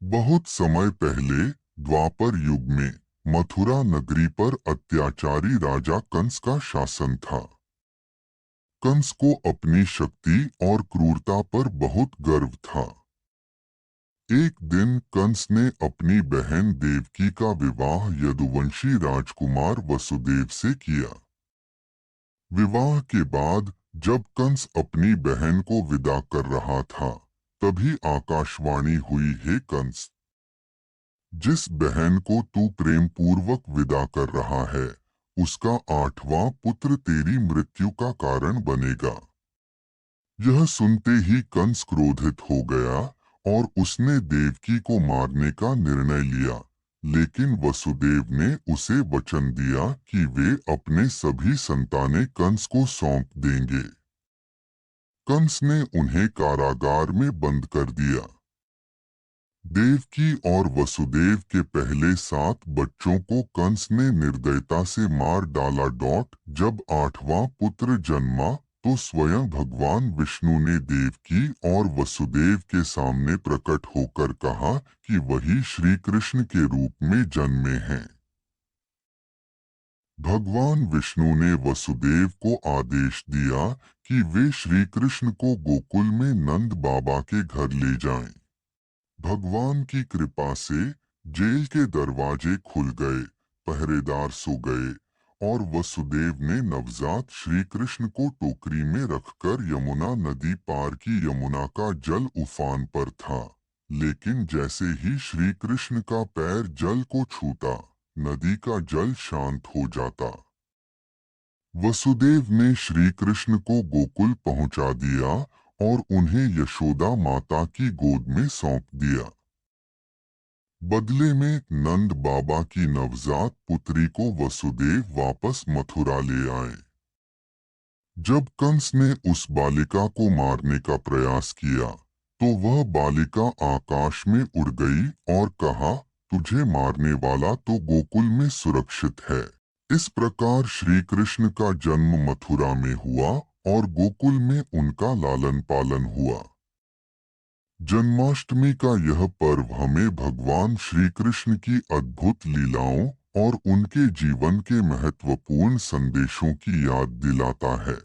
बहुत समय पहले द्वापर युग में मथुरा नगरी पर अत्याचारी राजा कंस का शासन था। कंस को अपनी शक्ति और क्रूरता पर बहुत गर्व था। एक दिन कंस ने अपनी बहन देवकी का विवाह यदुवंशी राजकुमार वसुदेव से किया। विवाह के बाद जब कंस अपनी बहन को विदा कर रहा था, तभी आकाशवाणी हुई, हे कंस, जिस बहन को तू प्रेम पूर्वक विदा कर रहा है, उसका 8वां पुत्र तेरी मृत्यु का कारण बनेगा। यह सुनते ही कंस क्रोधित हो गया और उसने देवकी को मारने का निर्णय लिया, लेकिन वसुदेव ने उसे वचन दिया कि वे अपने सभी संतानें कंस को सौंप देंगे। कंस ने उन्हें कारागार में बंद कर दिया। देवकी और वसुदेव के पहले 7 बच्चों को कंस ने निर्दयता से मार डाला। जब 8वां पुत्र जन्मा तो स्वयं भगवान विष्णु ने देवकी और वसुदेव के सामने प्रकट होकर कहा कि वही श्री कृष्ण के रूप में जन्मे हैं। भगवान विष्णु ने वसुदेव को आदेश दिया कि वे श्री कृष्ण को गोकुल में नंद बाबा के घर ले जाएं। भगवान की कृपा से जेल के दरवाजे खुल गए, पहरेदार सो गए और वसुदेव ने नवजात श्री कृष्ण को टोकरी में रखकर यमुना नदी पार की। यमुना का जल उफान पर था, लेकिन जैसे ही श्री कृष्ण का पैर जल को छूता, नदी का जल शांत हो जाता। वसुदेव ने श्री कृष्ण को गोकुल पहुंचा दिया और उन्हें यशोदा माता की गोद में सौंप दिया। बदले में नंद बाबा की नवजात पुत्री को वसुदेव वापस मथुरा ले आए। जब कंस ने उस बालिका को मारने का प्रयास किया, तो वह बालिका आकाश में उड़ गई और कहा, तुझे मारने वाला तो गोकुल में सुरक्षित है। इस प्रकार श्री कृष्ण का जन्म मथुरा में हुआ और गोकुल में उनका लालन पालन हुआ। जन्माष्टमी का यह पर्व हमें भगवान श्री कृष्ण की अद्भुत लीलाओं और उनके जीवन के महत्वपूर्ण संदेशों की याद दिलाता है।